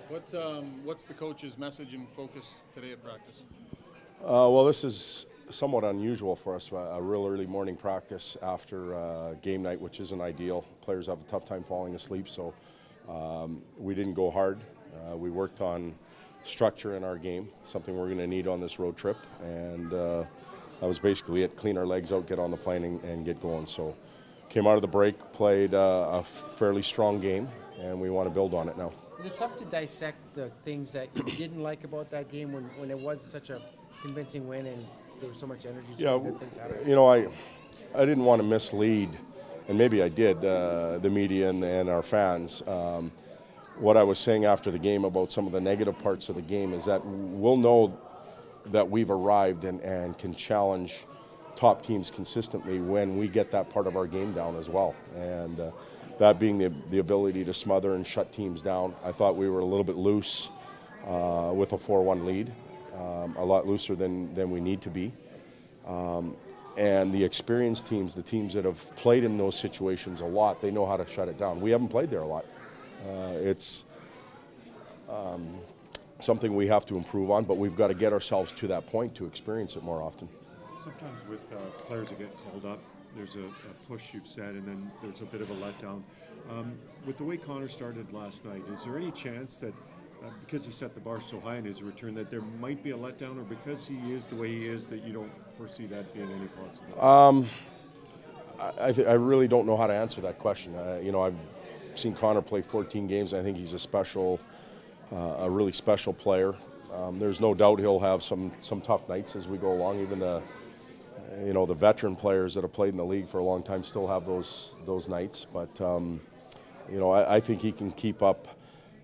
What's the coach's message and focus today at practice? Well, this is somewhat unusual for us, a real early morning practice after game night, which isn't ideal. Players have a tough time falling asleep, so we didn't go hard. We worked on structure in our game, something we're going to need on this road trip, and that was basically it. Clean our legs out, get on the plane, and get going. So came out of the break, played a fairly strong game, and we want to build on it now. Is it tough to dissect the things that you didn't like about that game when it was such a convincing win and there was so much energy, so good things happening? You know, I didn't want to mislead, and maybe I did, the media and our fans. What I was saying after the game about some of the negative parts of the game is that we'll know that we've arrived and can challenge top teams consistently when we get that part of our game down as well. And that being the ability to smother and shut teams down. I thought we were a little bit loose with a 4-1 lead, a lot looser than we need to be. And the experienced teams, the teams that have played in those situations a lot, they know how to shut it down. We haven't played there a lot. It's something we have to improve on, but we've got to get ourselves to that point to experience it more often. Sometimes with players that get called up, there's a push, you've said, and then there's a bit of a letdown. With the way Connor started last night, is there any chance that because he set the bar so high in his return that there might be a letdown, or because he is the way he is that you don't foresee that being any possibility? I really don't know how to answer that question. I've seen Connor play 14 games. I think he's a really special player. There's no doubt he'll have some tough nights as we go along. Even the veteran players that have played in the league for a long time still have those nights. But I think he can keep up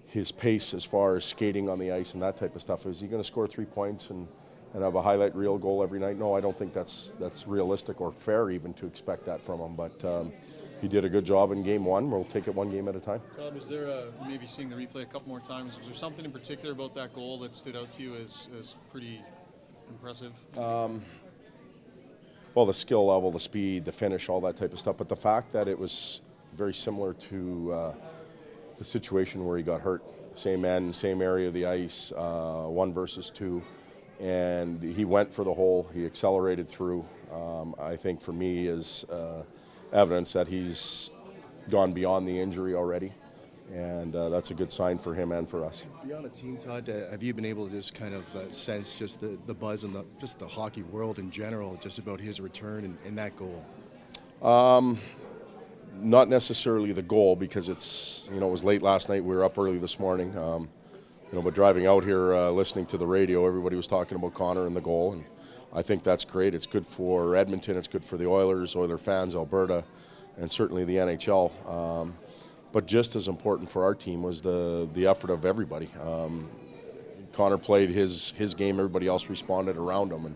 his pace as far as skating on the ice and that type of stuff. Is he going to score 3 points and have a highlight reel goal every night? No, I don't think that's realistic or fair even to expect that from him. But he did a good job in game one. We'll take it one game at a time. Todd, was there maybe seeing the replay a couple more times? Was there something in particular about that goal that stood out to you as pretty impressive? Well, the skill level, the speed, the finish, all that type of stuff. But the fact that it was very similar to the situation where he got hurt. Same end, same area of the ice, 1 versus 2. And he went for the hole. He accelerated through. I think for me is evidence that he's gone beyond the injury already. And that's a good sign for him and for us. Beyond the team, Todd, have you been able to just kind of sense just the buzz in just the hockey world in general, just about his return and that goal? Not necessarily the goal, because it was late last night. We were up early this morning. But driving out here, listening to the radio, everybody was talking about Connor and the goal, and I think that's great. It's good for Edmonton. It's good for the Oilers, Oiler fans, Alberta, and certainly the NHL. But just as important for our team was the effort of everybody. Connor played his game. Everybody else responded around him, and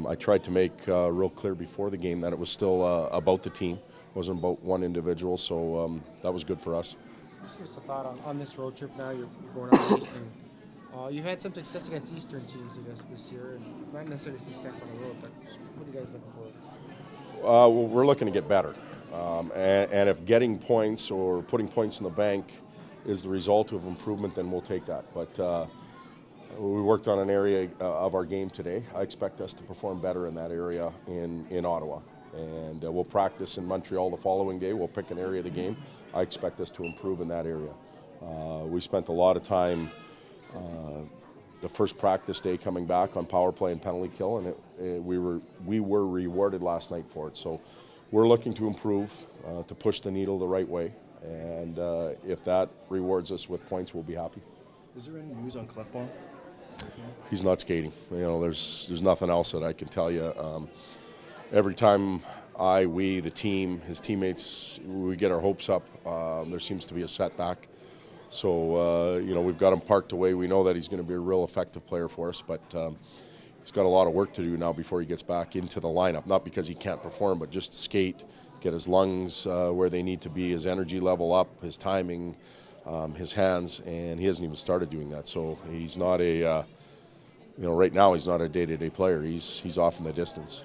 I tried to make real clear before the game that it was still about the team. It wasn't about one individual, so that was good for us. Just give us a thought on this road trip now. You're going out to Eastern. You've had some success against Eastern teams, I guess, this year, and not necessarily success on the road, but what are you guys looking for? We're looking to get better. And if getting points or putting points in the bank is the result of improvement, then we'll take that. But we worked on an area of our game today. I expect us to perform better in that area in Ottawa. And we'll practice in Montreal the following day. We'll pick an area of the game. I expect us to improve in that area. We spent a lot of time the first practice day coming back on power play and penalty kill, and we were rewarded last night for it. So we're looking to improve, to push the needle the right way, and if that rewards us with points, we'll be happy. Is there any news on Clefbaum? He's not skating. There's nothing else that I can tell you. Every time we, the team, his teammates, we get our hopes up, there seems to be a setback. So, we've got him parked away. We know that he's going to be a real effective player for us, but he's got a lot of work to do now before he gets back into the lineup. Not because he can't perform, but just skate, get his lungs where they need to be, his energy level up, his timing, his hands, and he hasn't even started doing that. So he's not right now he's not a day-to-day player. He's off in the distance.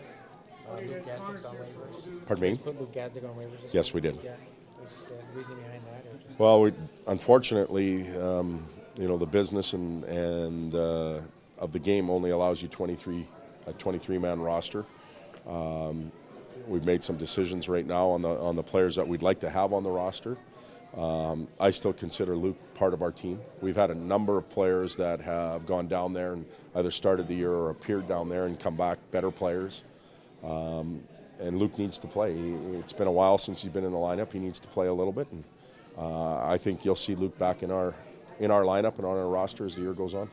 Luke Gazdik's on waivers. Pardon me? Just put Luke Gazdik on waivers. Yes, we did. Yeah. What's just the reason behind that? Or just... Well, unfortunately, the business and of the game only allows you a 23-man roster. We've made some decisions right now on the players that we'd like to have on the roster. I still consider Luke part of our team. We've had a number of players that have gone down there and either started the year or appeared down there and come back better players. And Luke needs to play. It's been a while since he's been in the lineup. He needs to play a little bit, and I think you'll see Luke back in our lineup and on our roster as the year goes on.